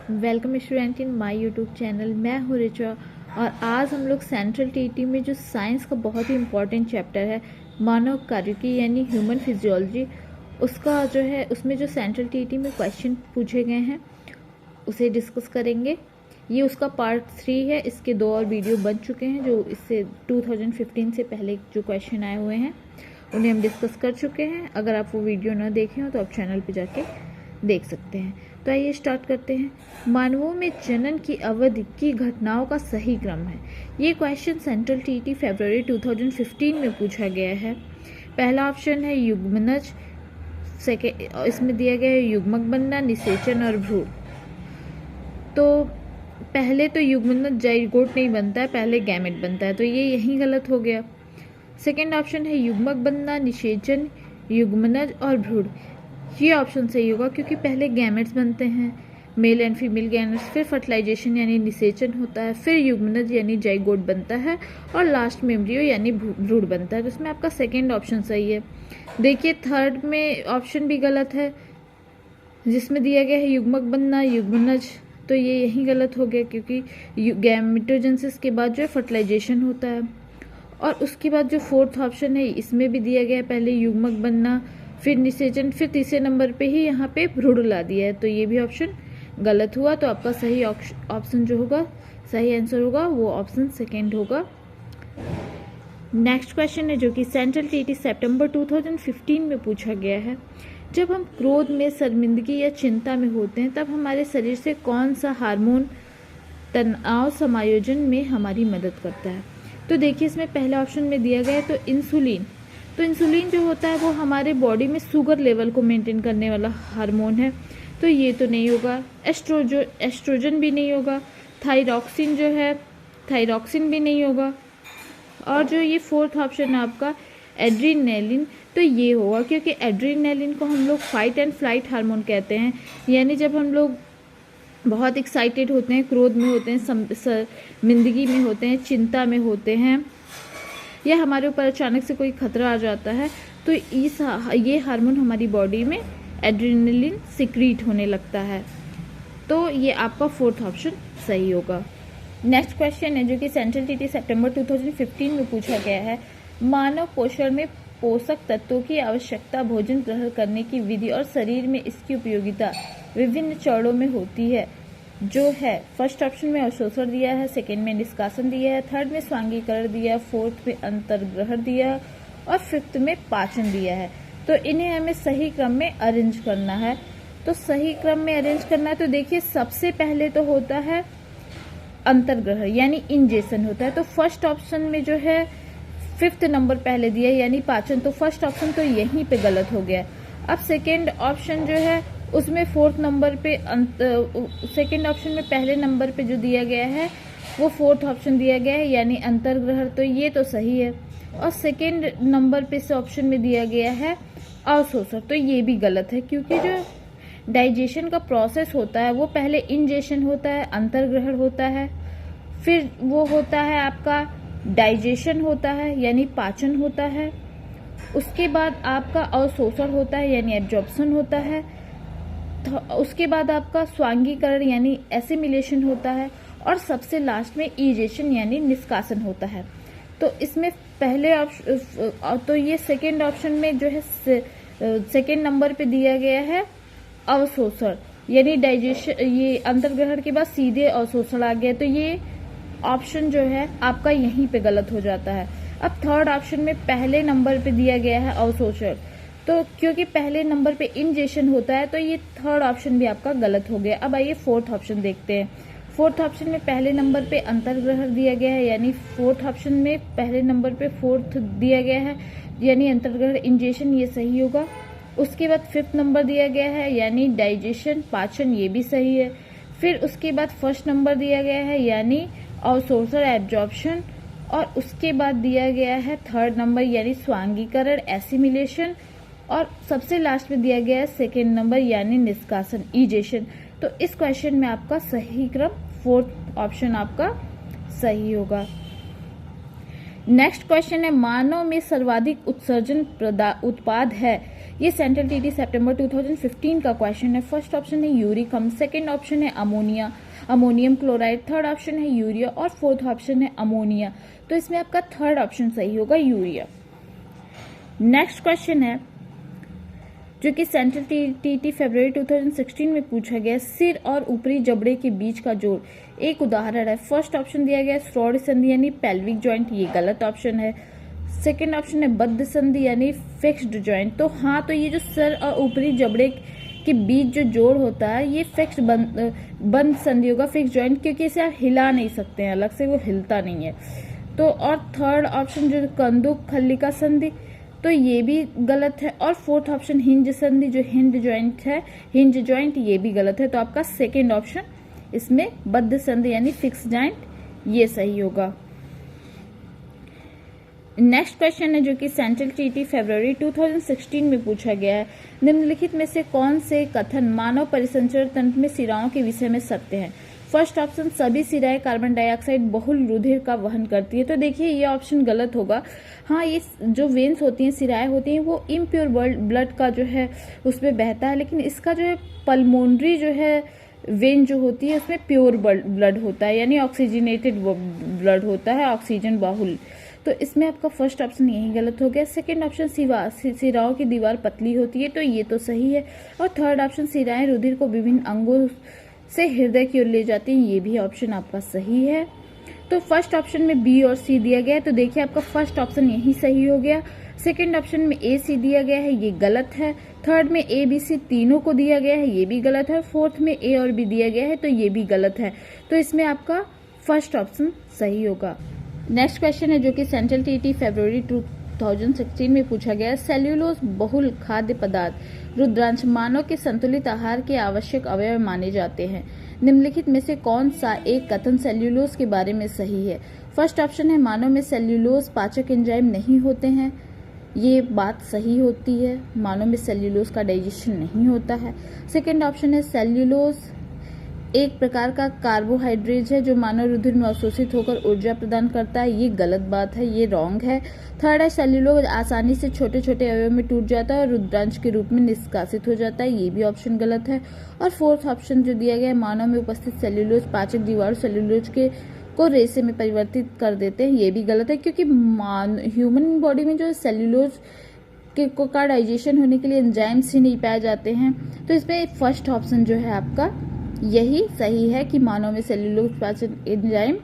Welcome student in my YouTube channel. मैं हूँ रिचा और आज हम लोग सेंट्रल टीटी में जो साइंस का बहुत ही इम्पोर्टेंट चैप्टर है मानव कार्यकी यानी ह्यूमन फिजियोलॉजी, उसका जो है उसमें जो सेंट्रल टीटी में क्वेश्चन पूछे गए हैं उसे डिस्कस करेंगे। ये उसका पार्ट 3 है। इसके 2 और वीडियो बन चुके हैं जो इससे 2015 से पहले जो क्वेश्चन आए हुए हैं उन्हें हम डिस्कस कर चुके हैं। अगर आप वो वीडियो न देखे हो तो आप चैनल पे जाके देख सकते हैं। तो आइए स्टार्ट करते हैं। मानवों में जनन की अवधि की घटनाओं का सही क्रम है। ये क्वेश्चन सेंट्रल टीटी फरवरी 2015 में पूछा गया है। पहला ऑप्शन है युग्मनज, इसमें दिया गया है युग्मक बनना, निषेचन और भ्रूण। तो पहले तो युग्मनज जाइगोट नहीं बनता है, पहले गैमेट बनता है, तो ये यही गलत हो गया। सेकेंड ऑप्शन है युग्मक बनना, निषेचन, युग्मनज और भ्रूण। ये ऑप्शन सही होगा क्योंकि पहले गैमेट्स बनते हैं, मेल एंड फीमेल गैमेट्स, फिर फर्टिलाइजेशन यानी निषेचन होता है, फिर युग्मनज यानी जाइगोट बनता है और लास्ट में एम्ब्रियो यानी भ्रूण बनता है। तो इसमें आपका सेकेंड ऑप्शन सही है। देखिए थर्ड में ऑप्शन भी गलत है जिसमें दिया गया है युग्मक बनना, युग्मनज, तो ये यही गलत हो गया क्योंकि गैमेटोजेनेसिस के बाद जो है फर्टिलाइजेशन होता है। और उसके बाद जो फोर्थ ऑप्शन है इसमें भी दिया गया है पहले युग्मक बनना, फिर निषेचन, फिर तीसरे नंबर पे ही यहाँ पे भ्रूण ला दिया है, तो ये भी ऑप्शन गलत हुआ। तो आपका सही ऑप्शन जो होगा, सही आंसर होगा वो ऑप्शन सेकेंड होगा। नेक्स्ट क्वेश्चन है जो कि सेंट्रल टीटी सितंबर 2015 में पूछा गया है। जब हम क्रोध में, शर्मिंदगी या चिंता में होते हैं तब हमारे शरीर से कौन सा हार्मोन तनाव समायोजन में हमारी मदद करता है? तो देखिए इसमें पहले ऑप्शन में दिया गया है तो इंसुलिन। तो इंसुलिन जो होता है वो हमारे बॉडी में शुगर लेवल को मेंटेन करने वाला हार्मोन है, तो ये तो नहीं होगा। एस्ट्रोजन भी नहीं होगा। थायरॉक्सिन जो है, थायरॉक्सिन भी नहीं होगा। और जो ये फोर्थ ऑप्शन है आपका एड्रीनलिन, तो ये होगा क्योंकि एड्रीनलिन को हम लोग फाइट एंड फ्लाइट हार्मोन कहते हैं। यानी जब हम लोग बहुत एक्साइटेड होते हैं, क्रोध में होते हैं, शर्मिंदगी में होते हैं, चिंता में होते हैं, या हमारे ऊपर अचानक से कोई खतरा आ जाता है, तो ये हार्मोन हमारी बॉडी में एड्रेनलिन सिक्रीट होने लगता है। तो ये आपका फोर्थ ऑप्शन सही होगा। नेक्स्ट क्वेश्चन है जो कि सेंट्रल टीटी सितंबर 2015 में पूछा गया है। मानव पोषण में पोषक तत्वों की आवश्यकता भोजन ग्रहण करने की विधि और शरीर में इसकी उपयोगिता विभिन्न चरणों में होती है, जो है फर्स्ट ऑप्शन में अवशोषण दिया है, सेकंड में निष्कासन दिया है, थर्ड में स्वांगीकरण दिया है, फोर्थ में अंतर्ग्रहण दिया है और फिफ्थ में पाचन दिया है। तो इन्हें हमें सही क्रम में अरेंज करना है। तो सही क्रम में अरेंज करना है तो देखिए सबसे पहले तो होता है अंतर्ग्रहण यानी इंजेशन होता है। तो फर्स्ट ऑप्शन में जो है फिफ्थ नंबर पहले दिया है यानी पाचन, तो फर्स्ट ऑप्शन तो यहीं पे गलत हो गया। अब सेकेंड ऑप्शन जो है उसमें फोर्थ नंबर पे सेकेंड ऑप्शन में पहले नंबर पे जो दिया गया है वो फोर्थ ऑप्शन दिया गया है यानी अंतर्ग्रहण, तो ये तो सही है। और सेकेंड नंबर पे से ऑप्शन में दिया गया है अवशोषण, तो ये भी गलत है क्योंकि जो डाइजेशन का प्रोसेस होता है वो पहले इंजेशन होता है, अंतर्ग्रहण होता है, फिर वो होता है आपका डाइजेशन होता है यानी पाचन होता है, उसके बाद आपका अवशोषण होता है यानी एब्जॉर्प्शन होता है, उसके बाद आपका स्वांगीकरण यानी एसिमिलेशन होता है और सबसे लास्ट में ईजेशन यानी निष्कासन होता है। तो इसमें पहले ऑप्शन तो ये सेकेंड ऑप्शन में जो है सेकेंड नंबर पे दिया गया है अवशोषण यानी डाइजेशन, ये अंतर्ग्रहण के बाद सीधे अवशोषण आ गया, तो ये ऑप्शन जो है आपका यहीं पे गलत हो जाता है। अब थर्ड ऑप्शन में पहले नंबर पे दिया गया है अवशोषण, तो क्योंकि पहले नंबर पे इंजेशन होता है तो ये थर्ड ऑप्शन भी आपका गलत हो गया। अब आइए फोर्थ ऑप्शन देखते हैं। फोर्थ ऑप्शन में पहले नंबर पे अंतर्ग्रहण दिया गया है यानी फोर्थ ऑप्शन में पहले नंबर पे फोर्थ दिया गया है यानी अंतर्ग्रहण इंजेशन, ये सही होगा। उसके बाद फिफ्थ नंबर दिया गया है यानी डाइजेशन पाचन, ये भी सही है। फिर उसके बाद फर्स्ट नंबर दिया गया है यानी अवशोषण एब्जॉर्प्शन, और उसके बाद दिया गया है थर्ड नंबर यानी स्वांगीकरण एसिमिलेशन, और सबसे लास्ट में दिया गया है सेकेंड नंबर यानी निष्कासन ईजेशन। तो इस क्वेश्चन में आपका सही क्रम फोर्थ ऑप्शन आपका सही होगा। नेक्स्ट क्वेश्चन है मानव में सर्वाधिक उत्सर्जन उत्पाद है ये सेंट्रल टीटी सितंबर 2015 का क्वेश्चन है। फर्स्ट ऑप्शन है यूरिक अम्ल, सेकंड ऑप्शन है ammonia, ammonium chloride, third option है यूरिया और फोर्थ ऑप्शन है अमोनिया। तो इसमें आपका थर्ड ऑप्शन सही होगा, यूरिया। नेक्स्ट क्वेश्चन है जो कि सेंट्रल टीटी फरवरी 2016 में पूछा गया, सिर और ऊपरी जबड़े के बीच का जोड़। एक उदाहरण है। फर्स्ट ऑप्शन दिया गया श्रोड संधि यानी पेल्विक जॉइंट, ये गलत ऑप्शन है। सेकंड ऑप्शन है बद्ध संधि यानी फिक्स्ड जॉइंट। तो हाँ, तो ये जो सर और ऊपरी जबड़े के बीच जो जोड़ होता है ये फिक्स्ड बंद संधि होगा, फिक्स्ड जॉइंट, क्योंकि इसे आप हिला नहीं सकते हैं अलग से, वो हिलता नहीं है। तो और थर्ड ऑप्शन जो कंदुक खल्लिका संधि, तो ये भी गलत है। और फोर्थ ऑप्शन हिंज संधि जो हिंज जॉइंट है, हिंज जॉइंट, ये भी गलत है। तो आपका सेकेंड ऑप्शन इसमें बद्ध संधि यानी फिक्स जॉइंट, ये सही होगा। नेक्स्ट क्वेश्चन है जो कि सेंट्रल टीटी फरवरी 2016 में पूछा गया है, निम्नलिखित में से कौन से कथन मानव परिसंचरण तंत्र में सिराओं के विषय में सत्य है। फर्स्ट ऑप्शन सभी सिराएं कार्बन डाइऑक्साइड बहुल रुधिर का वहन करती है। तो देखिए ये ऑप्शन गलत होगा। हाँ, ये जो वेन्स होती हैं, सिराएं होती हैं, वो इम्प्योर ब्लड का जो है उसमें बहता है, लेकिन इसका जो है पल्मोनरी जो है वेन जो होती है उसमें प्योर ब्लड होता है, यानी ऑक्सीजनेटेड ब्लड होता है, ऑक्सीजन बाहुल। तो इसमें आपका फर्स्ट ऑप्शन यही गलत हो गया। सेकंड ऑप्शन सिराओं की दीवार पतली होती है, तो ये तो सही है। और थर्ड ऑप्शन सिराएं रुधिर को विभिन्न अंगों से हृदय की ओर ले जाती हैं, ये भी ऑप्शन आपका सही है। तो फर्स्ट ऑप्शन में बी और सी दिया गया है, तो देखिए आपका फर्स्ट ऑप्शन यही सही हो गया। सेकंड ऑप्शन में ए सी दिया गया है, ये गलत है। थर्ड में ए बी सी तीनों को दिया गया है, ये भी गलत है। फोर्थ में ए और बी दिया गया है, तो ये भी गलत है। तो इसमें आपका फर्स्ट ऑप्शन सही होगा। नेक्स्ट क्वेश्चन है जो कि सेंट्रल टीटी फरवरी 2016 में पूछा गया है, सेल्यूलोज बहुल खाद्य पदार्थ रुद्रांश मानव के संतुलित आहार के आवश्यक अवयव माने जाते हैं। निम्नलिखित में से कौन सा एक कथन सेल्यूलोज के बारे में सही है। फर्स्ट ऑप्शन है मानव में सेल्यूलोज पाचक एंजाइम नहीं होते हैं, ये बात सही होती है, मानव में सेल्यूलोज का डाइजेशन नहीं होता है। सेकंड ऑप्शन है सेल्यूलोज एक प्रकार का कार्बोहाइड्रेट है जो मानव रुधिर में अवशोषित होकर ऊर्जा प्रदान करता है, ये गलत बात है, ये रॉन्ग है। थर्ड है सेल्यूलोज आसानी से छोटे छोटे अवयव में टूट जाता है और रुद्रांश के रूप में निष्कासित हो जाता है, ये भी ऑप्शन गलत है। और फोर्थ ऑप्शन जो दिया गया है मानव में उपस्थित सेल्यूलोज पाचक दीवार सेल्यूलोज के को रेशे में परिवर्तित कर देते हैं, ये भी गलत है, क्योंकि ह्यूमन बॉडी में जो सेल्यूलोज का डाइजेशन होने के लिए एंजाइम्स ही नहीं पाए जाते हैं। तो इसमें फर्स्ट ऑप्शन जो है आपका यही सही है कि मानव में सेल्यूलोज पाचन एंजाइम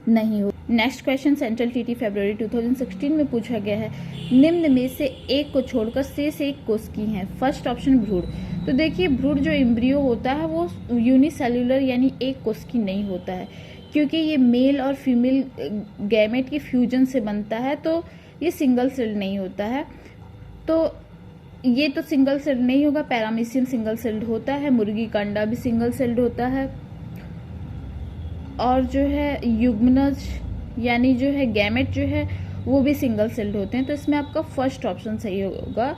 नहीं हो। नेक्स्ट क्वेश्चन सेंट्रल टीटी फरवरी 2016 में पूछा गया है, निम्न में से एक को छोड़कर शेष एक कोशिकी हैं। फर्स्ट ऑप्शन भ्रूण। तो देखिए भ्रूण जो एम्ब्रियो होता है वो यूनिसेल्युलर यानी एक कोशिकी नहीं होता है, क्योंकि ये मेल और फीमेल गैमेट के फ्यूजन से बनता है, तो ये सिंगल सेल्ड नहीं होता है। तो ये तो सिंगल सेल्ड नहीं होगा, पैरामीशियम सिंगल सेल्ड होता है, मुर्गी का अंडा भी सिंगल सेल्ड होता है, और जो है युग्मनज यानी जो है गैमेट जो है वो भी सिंगल सेल्ड होते हैं। तो इसमें आपका फर्स्ट ऑप्शन सही होगा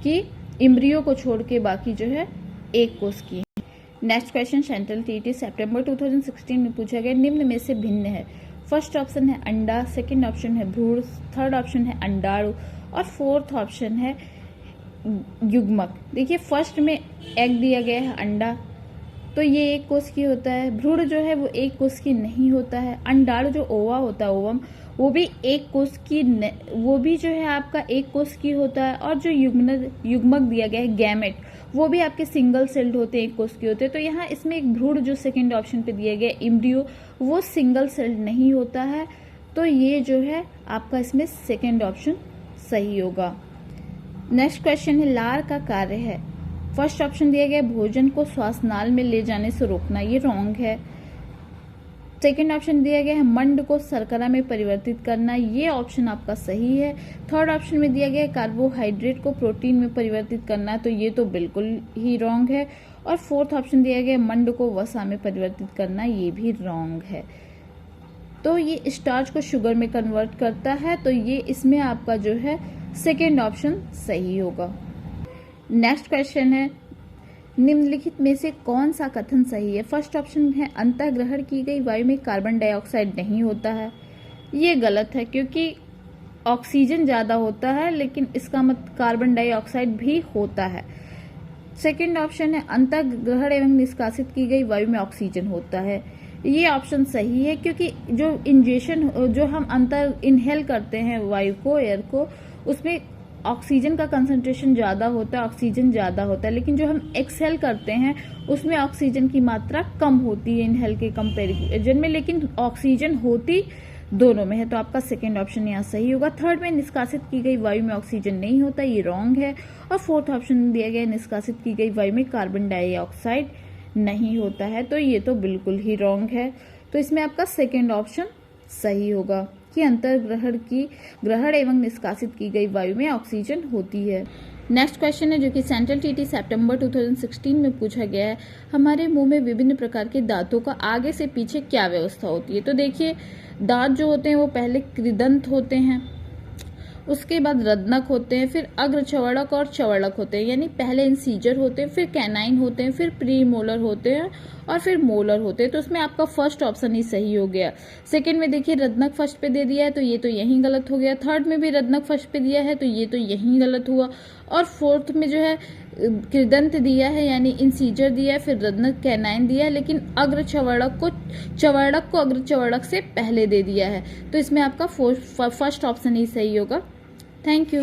कि एम्ब्रियो को छोड़ के बाकी जो है एक कोशिकी। नेक्स्ट क्वेश्चन सेंट्रल टीटी सितंबर 2016 में पूछा गया, निम्न में से भिन्न है। फर्स्ट ऑप्शन है अंडा, सेकंड ऑप्शन है भ्रूण, थर्ड ऑप्शन है अंडाणु और फोर्थ ऑप्शन है युग्मक। देखिए फर्स्ट में एग दिया गया है अंडा, तो ये एक कोशिकी होता है। भ्रूण जो है वो एक कोशिकी नहीं होता है। अंडाणु जो ओवा होता है ओवम, वो भी एक कोशिकी, वो भी जो है आपका एक कोशिकी होता है। और जो युग्मक दिया गया है गैमेट, वो भी आपके सिंगल सेल्ड होते हैं, एक कोशिकी होते हैं। तो यहाँ इसमें एक भ्रूण जो सेकंड ऑप्शन पे दिया गया एम्ब्रियो, वो सिंगल सेल्ड नहीं होता है। तो ये जो है आपका इसमें सेकंड ऑप्शन सही होगा। नेक्स्ट क्वेश्चन है लार का कार्य है। फर्स्ट ऑप्शन दिया गया भोजन को श्वासनाल में ले जाने से रोकना, ये रॉन्ग है। सेकंड ऑप्शन दिया गया है मंड को शर्करा में परिवर्तित करना, ये ऑप्शन आपका सही है। थर्ड ऑप्शन में दिया गया है कार्बोहाइड्रेट को प्रोटीन में परिवर्तित करना, तो ये तो बिल्कुल ही रॉन्ग है। और फोर्थ ऑप्शन दिया गया मंड को वसा में परिवर्तित करना, ये भी रॉन्ग है। तो ये स्टार्च को शुगर में कन्वर्ट करता है, तो ये इसमें आपका जो है सेकेंड ऑप्शन सही होगा। नेक्स्ट क्वेश्चन है, निम्नलिखित में से कौन सा कथन सही है। फर्स्ट ऑप्शन है अंतःग्रहण की गई वायु में कार्बन डाइऑक्साइड नहीं होता है, ये गलत है, क्योंकि ऑक्सीजन ज़्यादा होता है, लेकिन इसका कार्बन डाइऑक्साइड भी होता है। सेकंड ऑप्शन है अंतर्ग्रहण एवं निष्कासित की गई वायु में ऑक्सीजन होता है। ये ऑप्शन सही है, क्योंकि जो हम अंतर इनहेल करते हैं वायु को, एयर को, उसमें ऑक्सीजन का कंसंट्रेशन ज़्यादा होता है, ऑक्सीजन ज़्यादा होता है, लेकिन जो हम एक्सहेल करते हैं उसमें ऑक्सीजन की मात्रा कम होती है इनहेल के कंपेरिजन में, लेकिन ऑक्सीजन होती दोनों में है। तो आपका सेकंड ऑप्शन यहाँ सही होगा। थर्ड में निष्कासित की गई वायु में ऑक्सीजन नहीं होता, ये रॉन्ग है। और फोर्थ ऑप्शन दिया गया है निष्कासित की गई वायु में कार्बन डाइऑक्साइड नहीं होता है, तो ये तो बिल्कुल ही रॉन्ग है। तो इसमें आपका सेकंड ऑप्शन सही होगा कि ग्रहण एवं निष्कासित की गई वायु में ऑक्सीजन होती है। नेक्स्ट क्वेश्चन है जो कि सेंट्रल टीटी सितंबर 2016 में पूछा गया है। हमारे मुंह में विभिन्न प्रकार के दांतों का आगे से पीछे क्या व्यवस्था होती है? तो देखिए, दांत जो होते हैं वो पहले कृदंत होते हैं, उसके बाद रद्नक होते हैं, फिर अग्र चवड़क और चवड़क होते हैं, यानी पहले इंसीजर होते हैं, फिर कैनाइन होते हैं, फिर प्री मोलर होते हैं और फिर मोलर होते हैं। तो उसमें आपका फर्स्ट ऑप्शन ही सही हो गया। सेकंड में देखिए रद्नक फर्स्ट पे दे दिया है, तो ये तो यहीं गलत हो गया। थर्ड में भी रद्नक फर्स्ट पे दिया है, तो ये तो यहीं गलत हुआ। और फोर्थ में जो है कृदंत दिया है, यानी इंसीजर दिया है, फिर रद्नक कैनाइन दिया है, लेकिन अग्र चवड़क को अग्र चवड़क से पहले दे दिया है। तो इसमें आपका फर्स्ट ऑप्शन ही सही होगा। Thank you.